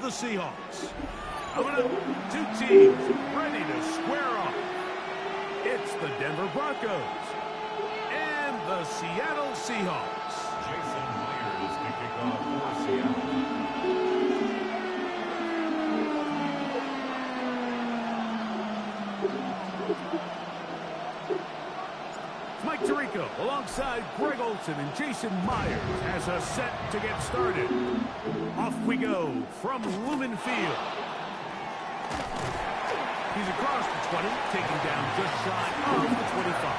the Seahawks. Coming up, two teams ready to square off. It's the Denver Broncos and the Seattle Seahawks. Jason Myers to kick off for Seattle. Mike Tirico alongside Greg Olsen and Jason Myers has us set to get started. Off we go from Lumen Field. He's across the 20, taking down just shy of the 25.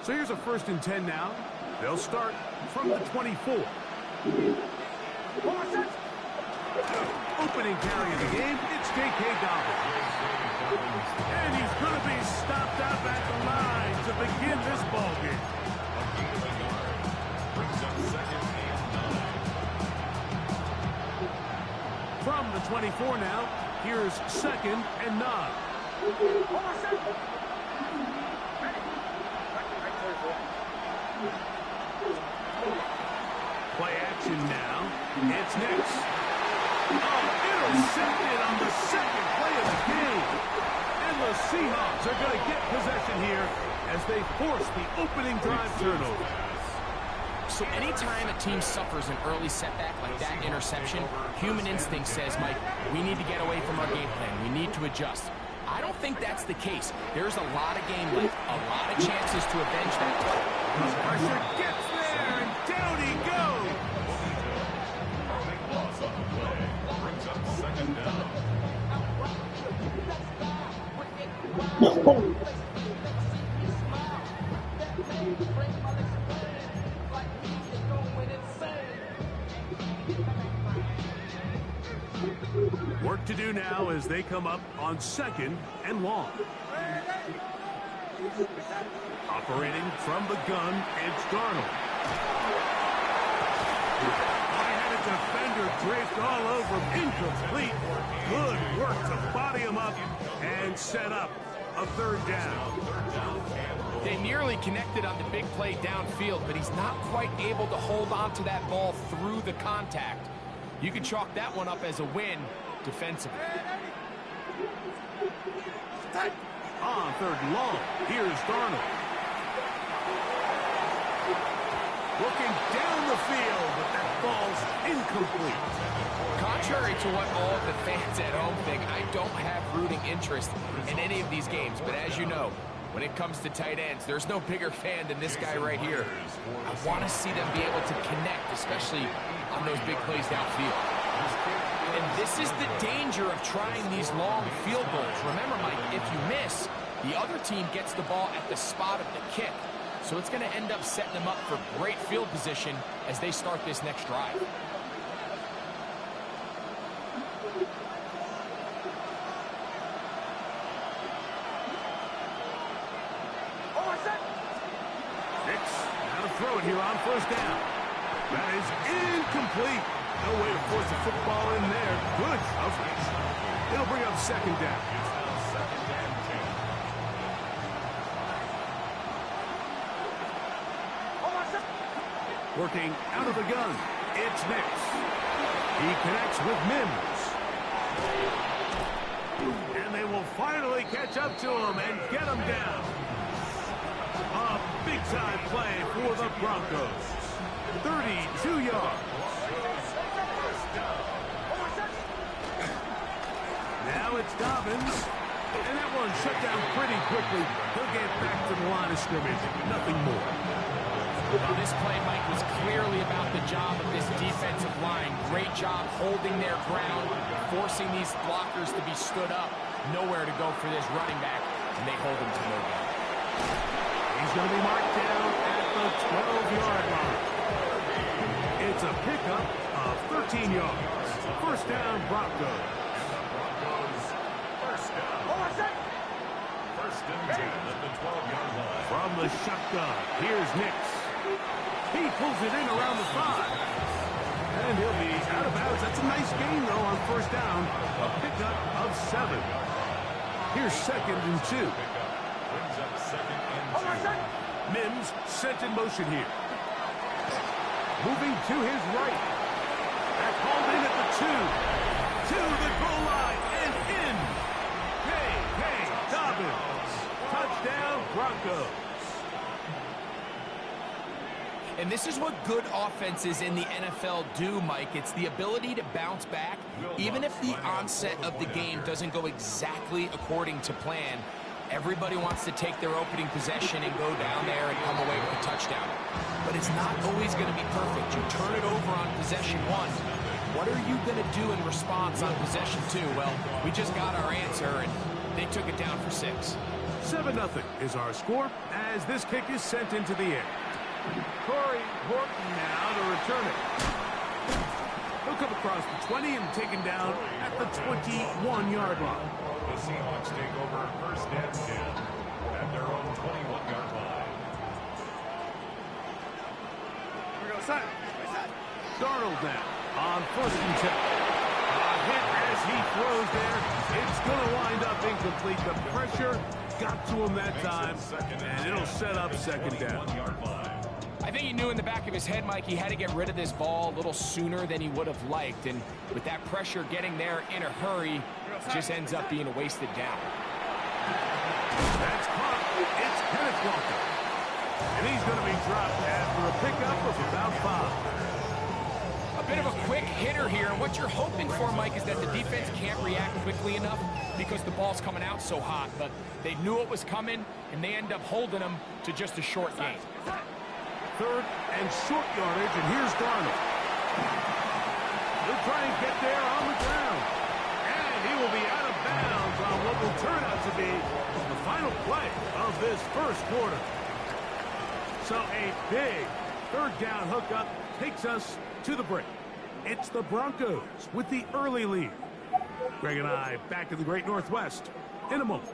So here's a 1st and 10 now. They'll start from the 24. Opening carry of the game, it's J.K. Dobbins. And he's going to be stopped out at the line to begin this ball game. From the 24 now, here's 2nd and 9. Play action now. It's Nix. Oh, intercepted on the 2nd play of the game. And the Seahawks are going to get possession here as they force the opening drive turnover. So anytime a team suffers an early setback like that interception, human instinct says, Mike, we need to get away from our game plan. We need to adjust. I don't think that's the case. There's a lot of game left, a lot of chances to avenge that play. The pressure gets there, and down he goes. Big loss on the play. Brings up 2nd down. Work to do now as they come up on 2nd and long. Operating from the gun, it's Darnold. I had a defender draped all over him. Incomplete. Good work to body him up and set up a 3rd down. They nearly connected on the big play downfield, but he's not quite able to hold on to that ball through the contact. You can chalk that one up as a win defensively. On 3rd and long, here's Darnold. Looking down the field, but that ball's incomplete. Contrary to what all of the fans at home think, I don't have rooting interest in any of these games. But as you know, when it comes to tight ends, there's no bigger fan than this guy right here. I want to see them be able to connect, especially on those big plays downfield. And this is the danger of trying these long field goals. Remember, Mike, if you miss, the other team gets the ball at the spot of the kick. So it's going to end up setting them up for great field position as they start this next drive. Nix, now to throw it here on 1st down. That is incomplete. No way to force the football in there. Good coverage. It'll bring up 2nd down. Working out of the gun, it's Nix. He connects with Mims. And they will finally catch up to him and get him down. A big-time play for the Broncos. 32 yards. Now it's Dobbins. And that one shut down pretty quickly. He'll get back to the line of scrimmage. Nothing more. Well, this play, Mike, was clearly about the job of this defensive line. Great job holding their ground, forcing these blockers to be stood up. Nowhere to go for this running back, and they hold him to no gain. He's going to be marked down at the 12-yard line. It's a pickup of 13 yards. 1st down, Broncos. First and 10 at the 12-yard line. From the shotgun, here's Nix. He pulls it in around the 5. And he'll be out of bounds. That's a nice gain, though, on 1st down. A pickup of 7. Here's 2nd and 2. Brings up 2nd and 2. Mims sent in motion here. Moving to his right. Back hauled in at the 2. To the goal line and in. J.K. Dobbins. Touchdown, Broncos. And this is what good offenses in the NFL do, Mike. It's the ability to bounce back. Even if the onset of the game doesn't go exactly according to plan, everybody wants to take their opening possession and go down there and come away with a touchdown. But it's not always going to be perfect. You turn it over on possession 1. What are you going to do in response on possession 2? Well, we just got our answer, and they took it down for 6. 7-0 is our score as this kick is sent into the air. Corey Horton now to return it. He'll come across the 20 and taken down at the 21-yard line. The Seahawks take over 1st and 10 at their own 21-yard line. Darnold now on 1st and 10. A hit as he throws there. It's going to wind up incomplete. The pressure got to him that time, and it'll set up 2nd down. I think he knew in the back of his head, Mike, he had to get rid of this ball a little sooner than he would have liked. And with that pressure getting there in a hurry, it just ends up being a wasted down. That's caught. It's Kenneth Walker. And he's going to be dropped after a pickup of about 5. A bit of a quick hitter here. And what you're hoping for, Mike, is that the defense can't react quickly enough because the ball's coming out so hot. But they knew it was coming, and they end up holding him to just a short gain. 3rd and short yardage, and here's Darnold. He'll try and get there on the ground. And he will be out of bounds on what will turn out to be the final play of this 1st quarter. So a big 3rd down hookup takes us to the break. It's the Broncos with the early lead. Greg and I back in the Great Northwest in a moment.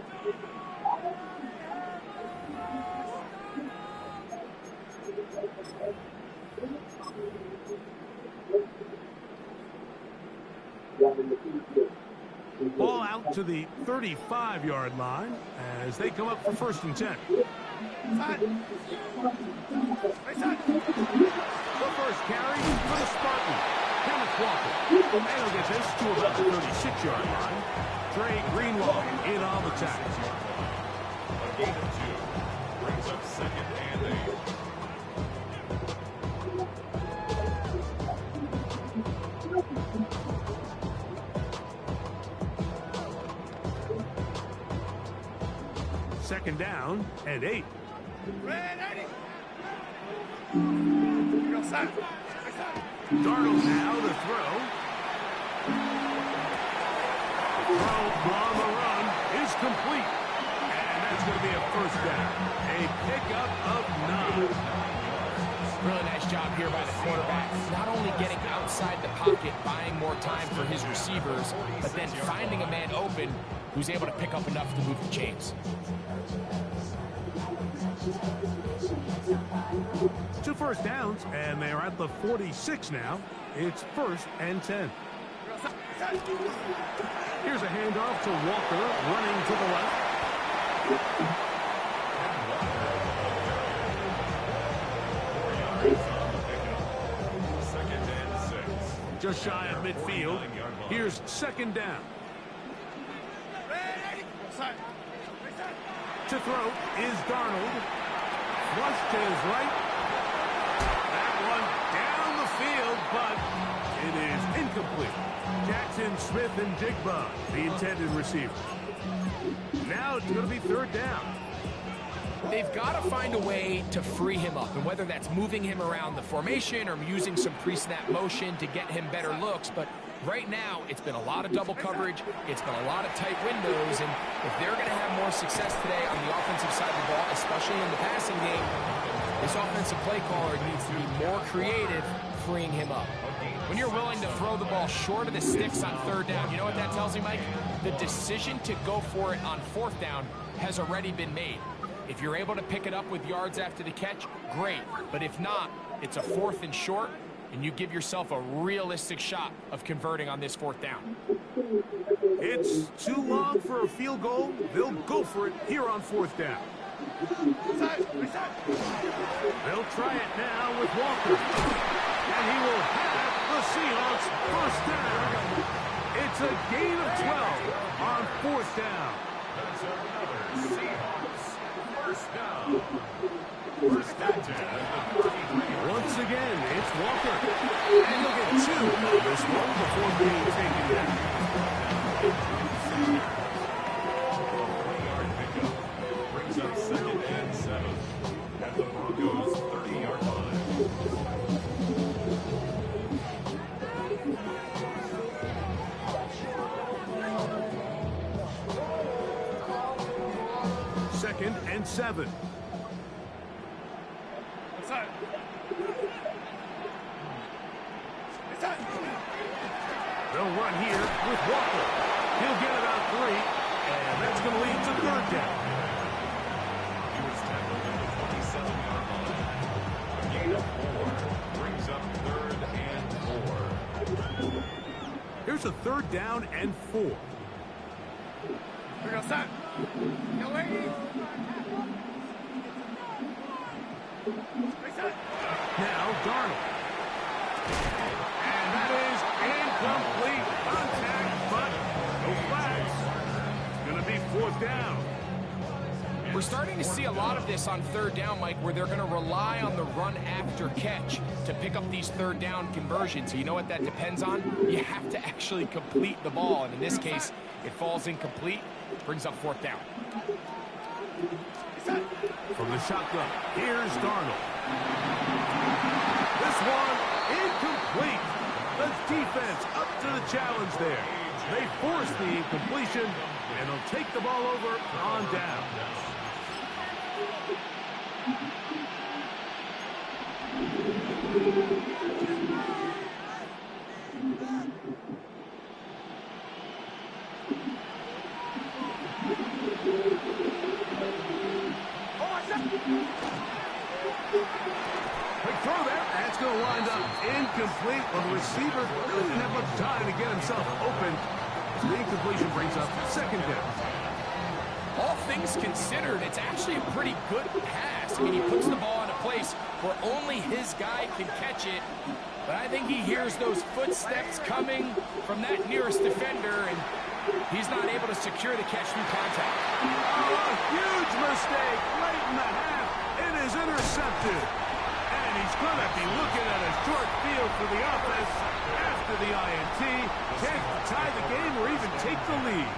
Ball out to the 35-yard line as they come up for 1st and 10. The first carry for the Spartans. Kenneth Walker. And he'll get this to about the 36-yard line. Trey Greenlaw in on the tackle. A gain of 2 brings up 2nd and 8. Second down and 8. Darnold now to throw. The throw on the run is complete. And that's going to be a 1st down. A pickup of 9. Really nice job here by the quarterback. Not only getting outside the pocket, buying more time for his receivers, but then finding a man open who's able to pick up enough to move the chains. 2 first downs, and they're at the 46 now. It's 1st and 10. Here's a handoff to Walker, running to the left. Just shy of midfield. Here's 2nd down. To throw is Darnold. Flush to his right. That one down the field, but it is incomplete. Jackson Smith and Jigba, the intended receiver. Now it's going to be 3rd down. They've got to find a way to free him up, and whether that's moving him around the formation or using some pre-snap motion to get him better looks, but right now it's been a lot of double coverage, it's been a lot of tight windows, and if they're going to have more success today on the offensive side of the ball, especially in the passing game, this offensive play caller needs to be more creative freeing him up. When you're willing to throw the ball short of the sticks on 3rd down, you know what that tells me, Mike? The decision to go for it on 4th down has already been made. If you're able to pick it up with yards after the catch, great. But if not, it's a 4th and short, and you give yourself a realistic shot of converting on this 4th down. It's too long for a field goal. They'll go for it here on 4th down. They'll try it now with Walker. And he will have the Seahawks first down. It's a gain of 12 on 4th down. That's another Seahawks first down. First and 10 at the 33. Once again, it's Walker. And he'll get 2 on this one before being taken down. 20-yard pickup brings up 2nd and 7 at the Broncos' 30-yard line. Second and 7. They'll run here with Walker. He'll get about 3, and that's going to lead to 3rd down. He was tackled at the 27-yard line. A gain of 4 brings up 3rd and 4. Here's a 3rd down and 4. Now Darnold. And that is incomplete contact, but no flags. It's going to be 4th down. We're starting to see a lot of this on 3rd down, Mike, where they're going to rely on the run after catch to pick up these 3rd down conversions. So you know what that depends on? You have to actually complete the ball. And in this case, it falls incomplete, brings up 4th down. From the shotgun, here's Darnold. This one incomplete. The defense up to the challenge there. They force the incompletion, and they'll take the ball over on down. Quick throw there. That's going to wind up incomplete. Well, the receiver really didn't have much time to get himself open. So the incompletion brings up 2nd down. All things considered, it's actually a pretty good pass. I mean, he puts the ball in a place where only his guy can catch it. But I think he hears those footsteps coming from that nearest defender, and he's not able to secure the catch through contact. Oh, a huge mistake late in the half. It is intercepted. And he's going to be looking at a short field for the offense after the INT. Can't tie the game or even take the lead.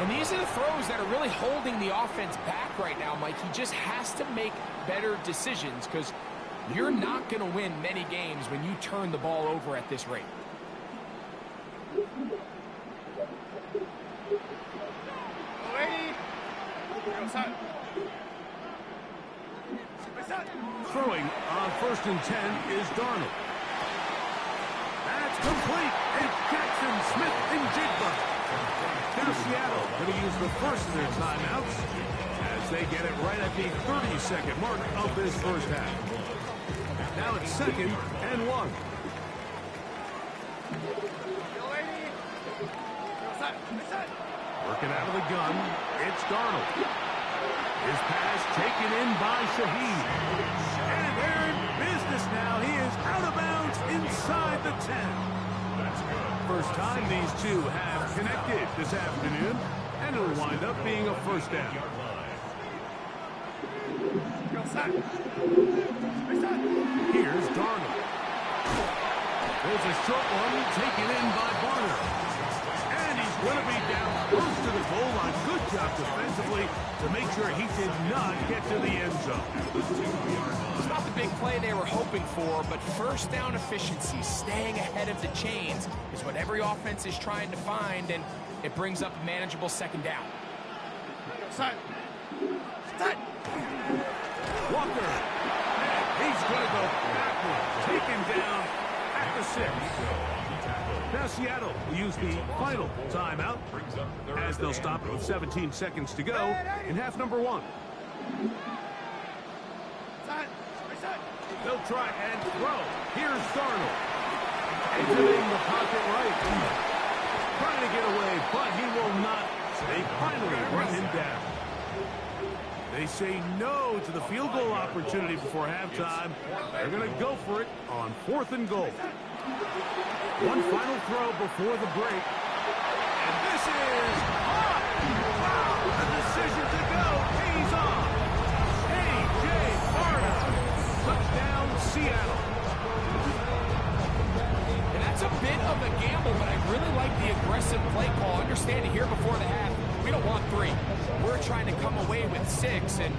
And these are the throws that are really holding the offense back right now, Mike. He just has to make better decisions because you're not going to win many games when you turn the ball over at this rate. Throwing on 1st and 10 is Darnold. That's complete. And Jackson Smith and Jigba. Now Seattle going to use the first of their timeouts as they get it right at the 30-second mark of this first half. Now it's 2nd and 1. Working out of the gun, it's Darnold. His pass taken in by Shaheed. And they're in business now. He is out of bounds inside the 10. That's good. First time these two have connected this afternoon, and it'll wind up being a 1st down. Here's Darnold. There's a short one taken in by Barner. And he's going to be down close to the goal line. Good job defensively to make sure he did not get to the end zone. It's not the big play they were hoping for, but first down efficiency, staying ahead of the chains, is what every offense is trying to find, and it brings up a manageable 2nd down. Walker. And he's going to go backward. Taken down at the 6. Now Seattle will use the final timeout as they'll stop it with 17 seconds to go in half number 1. They'll try and throw. Here's Darnold. Exiting the pocket right. trying to get away, but he will not. They finally run him down. They say no to the field goal opportunity before halftime. They're going to go for it on 4th and goal. One final throw before the break. And this is off. Wow, the decision to go pays off. A.J. Barner, touchdown Seattle. And that's a bit of a gamble, but I really like the aggressive play call. Understand it here before the half. We don't want 3. We're trying to come away with 6, and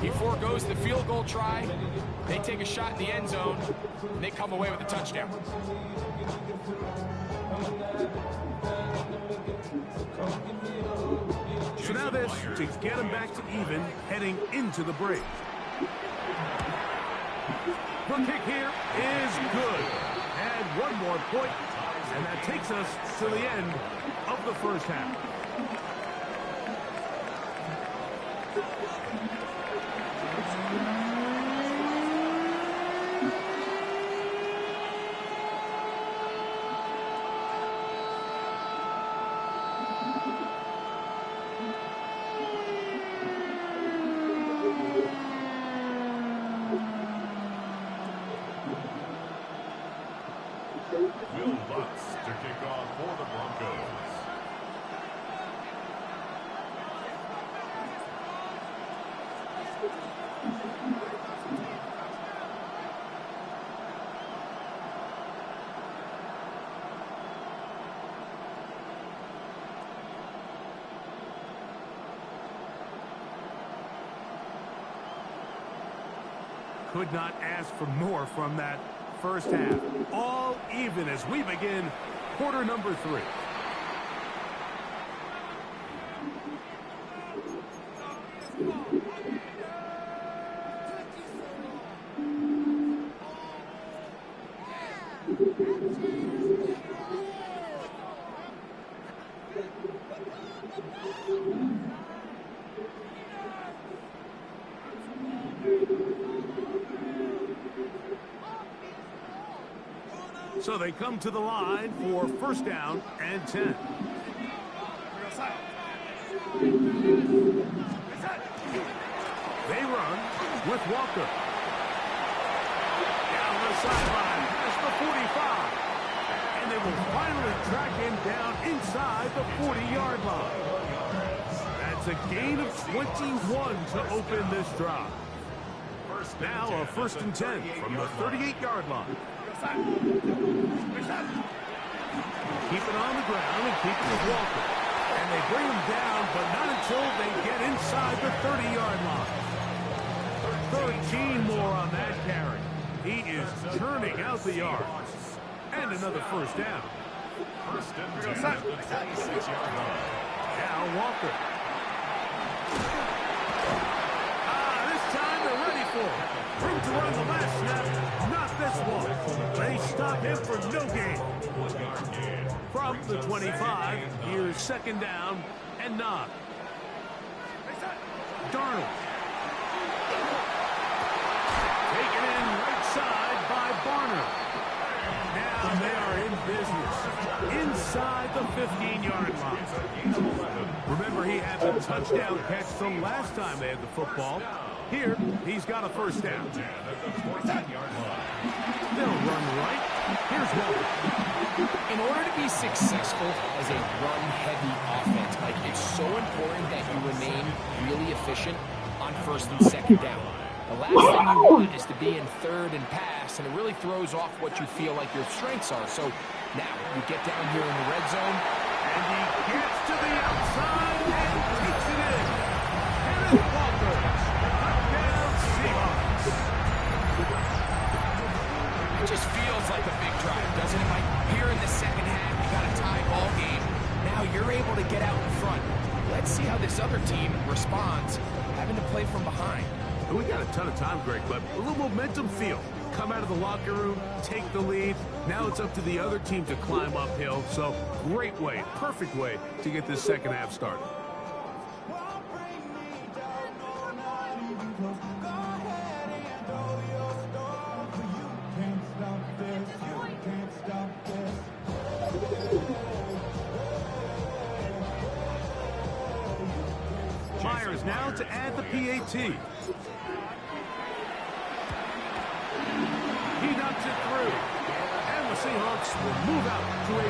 he forgoes the field goal try. They take a shot in the end zone, and they come away with a touchdown. So now this to get him back to even heading into the break. The kick here is good. And one more point, and that takes us to the end of the first half. Will Lutz to kick off for the Broncos. Could not ask for more from that first half. All even as we begin quarter number 3. So they come to the line for 1st down and 10. They run with Walker. Down the sideline past the 45. And they will finally track him down inside the 40-yard line. That's a gain of 21 to open this drive. Now a 1st and 10 from the 38-yard line. Keep it on the ground and keep it with Walker. And they bring him down, but not until they get inside the 30-yard line. 13 more on that carry. He is turning out the yards. And another 1st down. 1st and 10 at the 26-yard line. Now Walker. This time they're ready for it. Room to run the last snap. Not this one. They stop him for no gain. From the 25, here's 2nd down and 9. Darnold. Taken in right side by Barner. Now they are in business. Inside the 15-yard line. Remember, he had the touchdown catch the last time they had the football. Here, he's got a 1st down. They'll run right. Here's Walker. In order to be successful as a run-heavy offense, Mike, it's so important that you remain really efficient on 1st and 2nd down. The last thing you want is to be in 3rd and pass, and it really throws off what you feel like your strengths are. So now you get down here in the red zone. And he gets to the outside and takes it in. Kenneth Walker. Touchdown Seahawks. It just feels like a big drive, doesn't it, Mike? Here in the 2nd half, you got a tie ball game. Now you're able to get out in front. Let's see how this other team responds, having to play from behind. We got a ton of time, Greg, but a little momentum feel. Come out of the locker room, take the lead. Now it's up to the other team to climb uphill. So great way, perfect way to get this 2nd half started. Myers now to add the PAT. He knocks it through. And the Seahawks will move out to a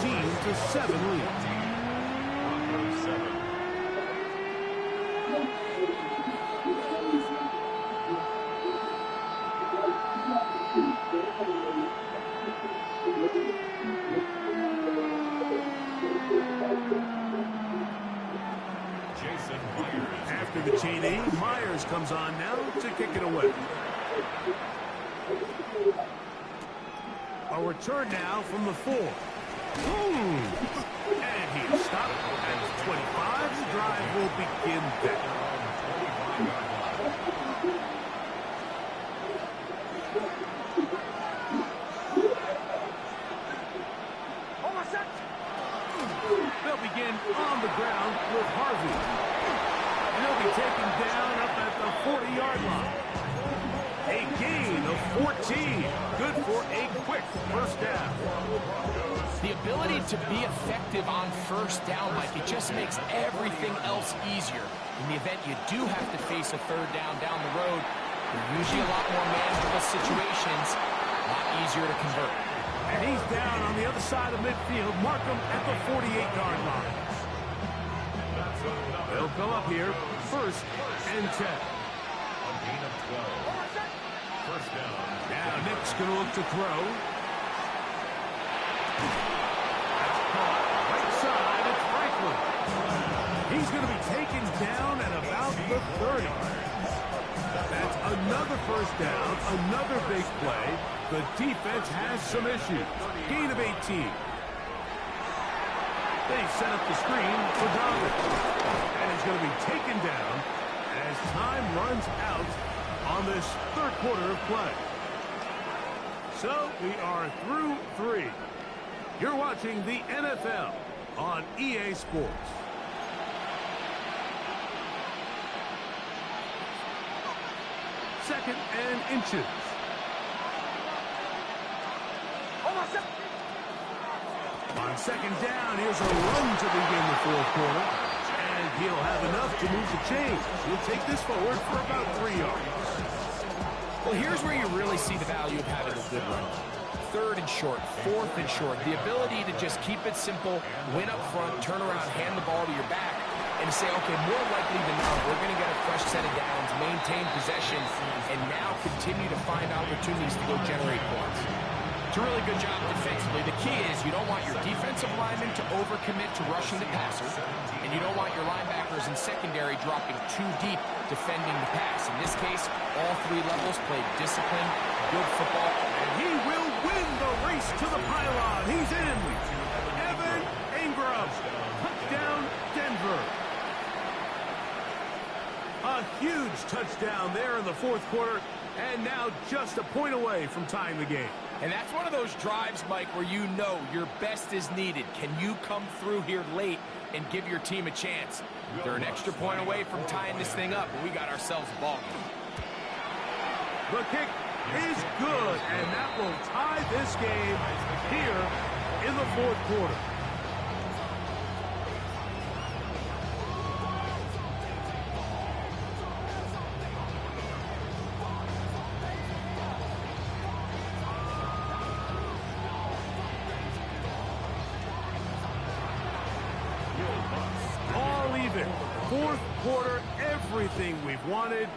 14-7 lead. Broncos 7. Jason Myers. After the TD, Myers comes on now to kick it away. A return now from the 4. Boom! And he's stopped at 25. The drive will begin then. They'll begin on the ground with Harvey. And he'll be taken down up at the 40-yard line. A gain of 14. Good for a quick first down. The ability to be effective on first down, Mike, it just makes everything else easier. In the event you do have to face a third down the road, they're usually a lot more manageable situations, a lot easier to convert. And he's down on the other side of midfield. Mark him at the 48-yard line. They'll go up here, 1st and 10. A gain of 12. First down. Now Nick's going to look to throw. That's caught. Right side, it's Franklin. He's going to be taken down at about the 30. That's another first down, another big play. The defense has some issues. Gain of 18. They set up the screen for Dobbins. And he's going to be taken down as time runs out on this third quarter of play. So we are through 3. You're watching the NFL on EA Sports. Second and inches. On second down, here's a run to begin the fourth quarter. And he'll have enough to move the chains. He'll take this forward for about 3 yards. Well, here's where you really see the value of having a good run. Third and short, fourth and short. The ability to just keep it simple, win up front, turn around, hand the ball to your back, and say, okay, more likely than not, we're going to get a fresh set of downs, maintain possession, and now continue to find opportunities to go generate points. It's a really good job defensively. The key is you don't want your defensive linemen to overcommit to rushing the passer, and you don't want your linebackers and secondary dropping too deep defending the pass. In this case, all 3 levels played disciplined, good football. And he will win the race to the pylon. He's in. Evan Ingram. Touchdown, Denver. A huge touchdown there in the fourth quarter, and now just a point away from tying the game. And that's one of those drives, Mike, where you know your best is needed. Can you come through here late and give your team a chance? They're an extra point away from tying this thing up, and we got ourselves a ball game. The kick is good, and that will tie this game here in the fourth quarter. Fourth quarter, everything we've wanted.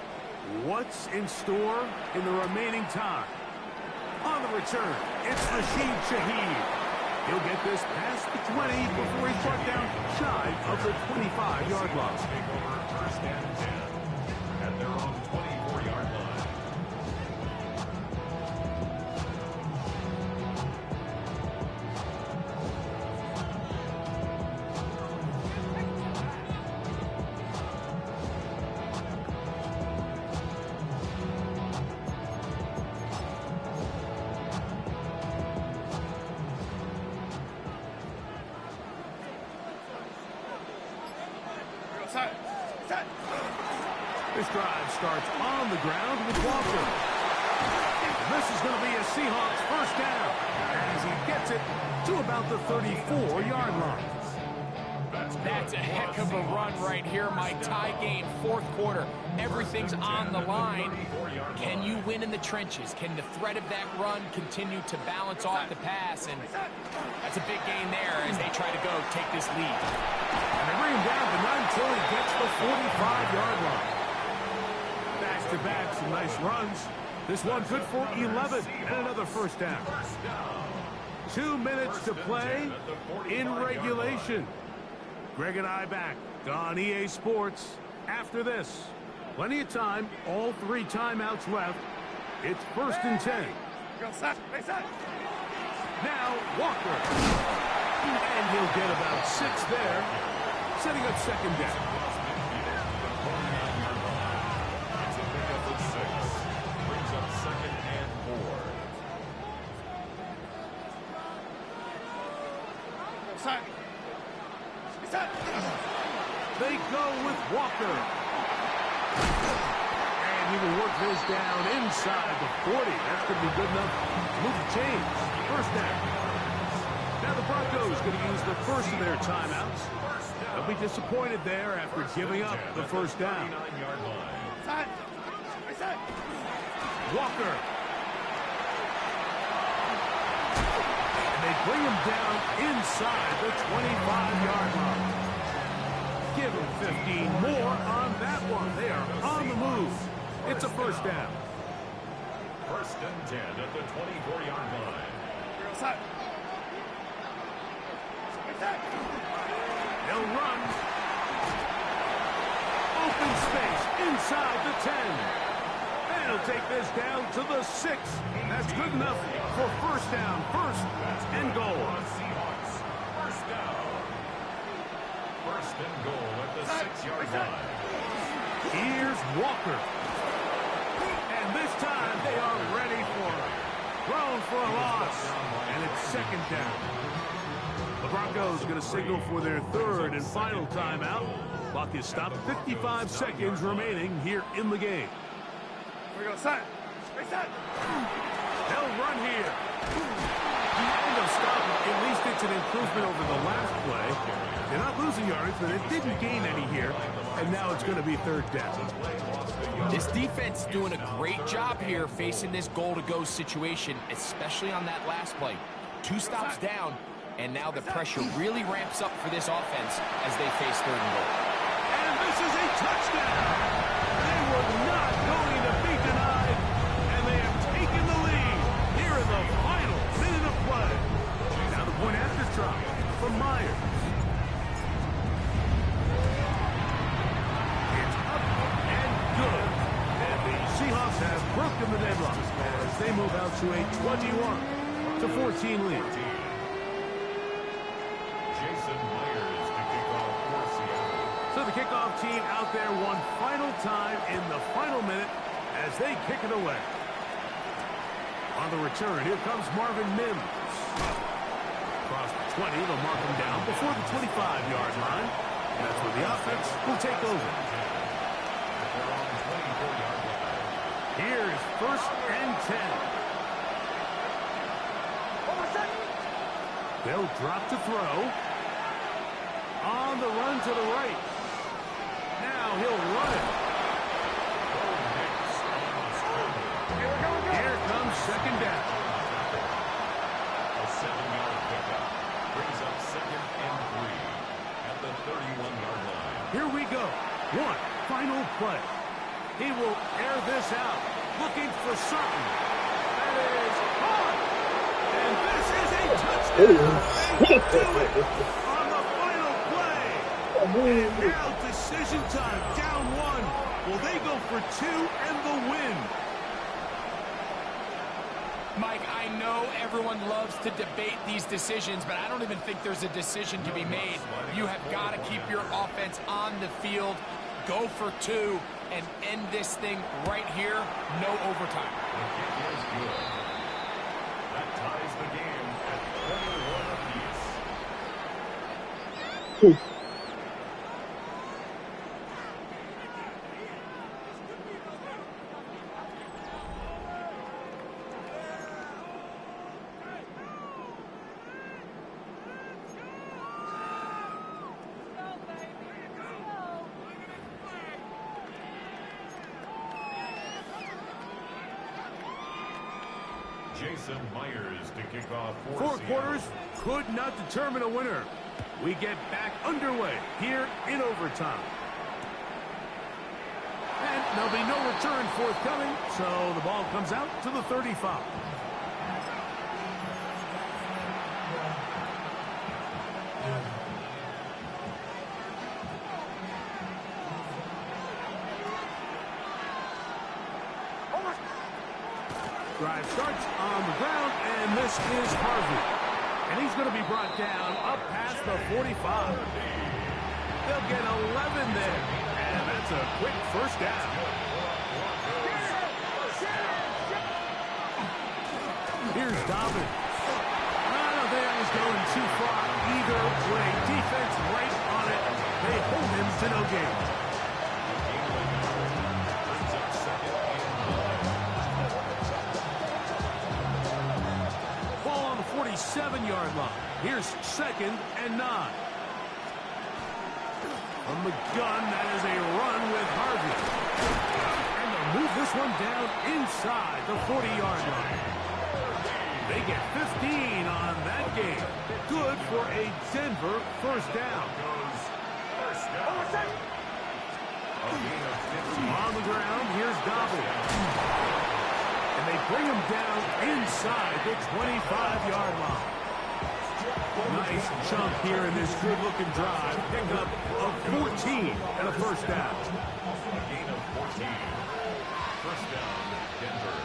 What's in store in the remaining time? On the return, it's Rashid Shaheed. He'll get this past the 20 before he's brought down shy of the 25-yard line. First and 10 at their own 24-yard line. This drive starts on the ground with Walker. This is going to be a Seahawks first down as he gets it to about the 34-yard line. That's That's a heck of a run right here, Mike. Tie game, fourth quarter. Everything's on the line. Can you win in the trenches? Can the threat of that run continue to balance off the pass? And that's a big gain there as they try to go take this lead. And they bring him down, but not until he gets the 45-yard line. Back-to-back, some nice runs. This one good for 11 and another first down. 2 minutes to play in regulation. Greg and I back on EA Sports after this. Plenty of time, all 3 timeouts left. It's 1st and 10. Now Walker. And he'll get about 6 there, setting up second down. It's a pickup of 6. Brings up 2nd and 4. They go with Walker. And he will work this down inside the 40. That's going to be good enough to move the chains. First down. Now the Broncos going to use the first of their timeouts. They'll be disappointed there after giving up the first down. Walker. And they bring him down inside the 25-yard line. Give him 15 more on that one. They are on the move. It's a first down. 1st and 10 at the 24-yard line. They'll run. Open space inside the 10. And he'll take this down to the 6. That's good enough for first down. First and goal. Seahawks. First down. 1st and goal at the 6-yard line. Here's Walker. And this time they are ready for it. Thrown for a loss. And it's second down. The Broncos going to signal for their 3rd and final timeout. Clock is stopped. 55 seconds remaining here in the game. They'll run here. The end of stop. At least it's an improvement over the last play. They're not losing yardage, but it didn't gain any here. And now it's going to be 3rd down. This defense is doing a great job here facing this goal-to-go situation, especially on that last play. 2 stops down, and now the pressure really ramps up for this offense as they face 3rd and goal. And this is a touchdown. They were not going to be denied, and they have taken the lead here in the final minute of play. Now the point after try from Myers. It's up and good. And the Seahawks have broken the deadlock as they move out to a 21-14 lead. Jason Myers to kick off for Seattle. So the kickoff team out there one final time in the final minute as they kick it away. On the return, here comes Marvin Mims. Across the 20, they'll mark him down before the 25-yard line. And that's where the offense will take over. Here is 1st and 10. They'll drop to throw. On the run to the right. Now he'll run it. Here comes second down. A 7-yard pickup brings up 2nd and 3 at the 31-yard line. Here we go. One final play. He will air this out. Looking for something. That is caught. And this is a touchdown. They do it on the final play. And now decision time. Down 1. Will they go for 2 and the win? Mike, I know everyone loves to debate these decisions, but I don't even think there's a decision to be made. You have got to keep your offense on the field, go for 2, and end this thing right here, no overtime. The kick is good. That ties the game at 21 apiece. Jason Myers to kick off for Four Seattle. quarters could not determine a winner. We get back underway here in overtime. And there'll be no return forthcoming, so the ball comes out to the 35. Drive starts on the ground, and this is Harvey. And he's going to be brought down up past the 45. They'll get 11 there, and that's a quick first down. Here's Dobbins. I don't think that was going too far either way. Defense right on it. They hold him to no gain. Ball on the 47-yard line. Here's 2nd and 9. From the gun, that is a run with Harvey. And they'll move this one down inside the 40-yard line. They get 15 on that game. Good for a Denver first down. On the ground, here's Dobbins. And they bring him down inside the 25-yard line. Nice chunk here in this good-looking drive. Pickup of 14 and a first down. A gain of 14. First down, Denver.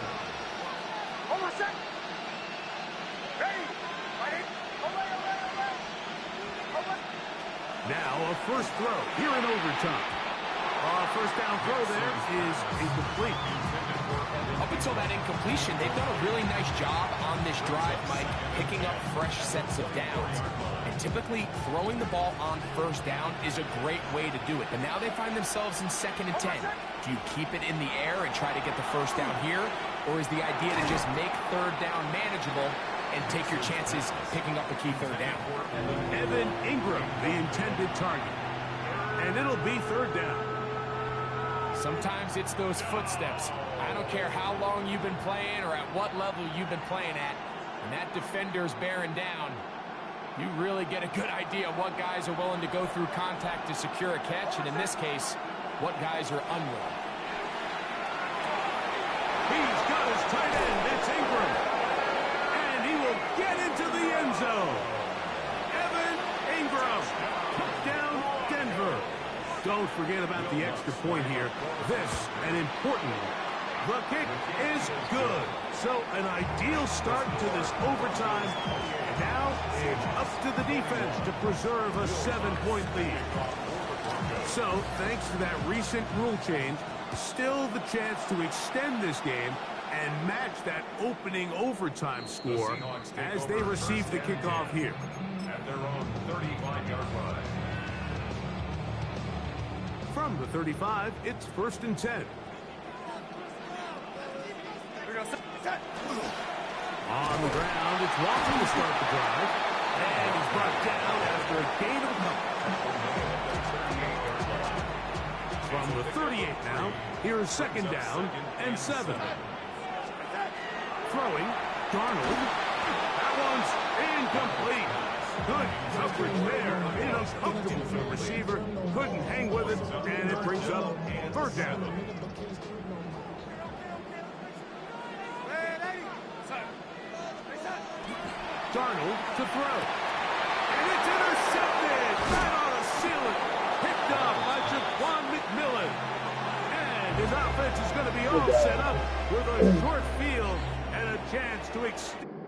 Now a first throw here in overtime. First down throw there is incomplete. Up until that incompletion, they've done a really nice job on this drive, Mike, picking up fresh sets of downs. And typically, throwing the ball on first down is a great way to do it. But now they find themselves in 2nd and 10. Do you keep it in the air and try to get the first down here? Or is the idea to just make 3rd down manageable and take your chances picking up a key 3rd down? Evan Ingram, the intended target. And it'll be 3rd down. Sometimes it's those footsteps. I don't care how long you've been playing or at what level you've been playing at. When that defender's bearing down, you really get a good idea of what guys are willing to go through contact to secure a catch, and in this case, what guys are unwilling. He's got his tight end. It's Ingram. And he will get into the end zone. Evan Ingram. Touchdown, Denver. Don't forget about the extra point here. This, an important one. The kick is good. So an ideal start to this overtime. And now it's up to the defense to preserve a 7-point lead. So thanks to that recent rule change, still the chance to extend this game and match that opening overtime score as they receive the kickoff here. At their own 35-yard line. From the 35, it's 1st and 10. On the ground, it's Walton to start the drive. And he's brought down after a gain of a couple. From the 38 now, here's 2nd down and 7. Throwing, Darnold. That one's incomplete. Good coverage there. It was comfortable for the receiver. Couldn't hang with it, and it brings up 3rd down. Darnold to throw. And it's intercepted. Right on a ceiling. Picked up by Jaquan McMillan. And his offense is going to be all set up with a short field and a chance to extend.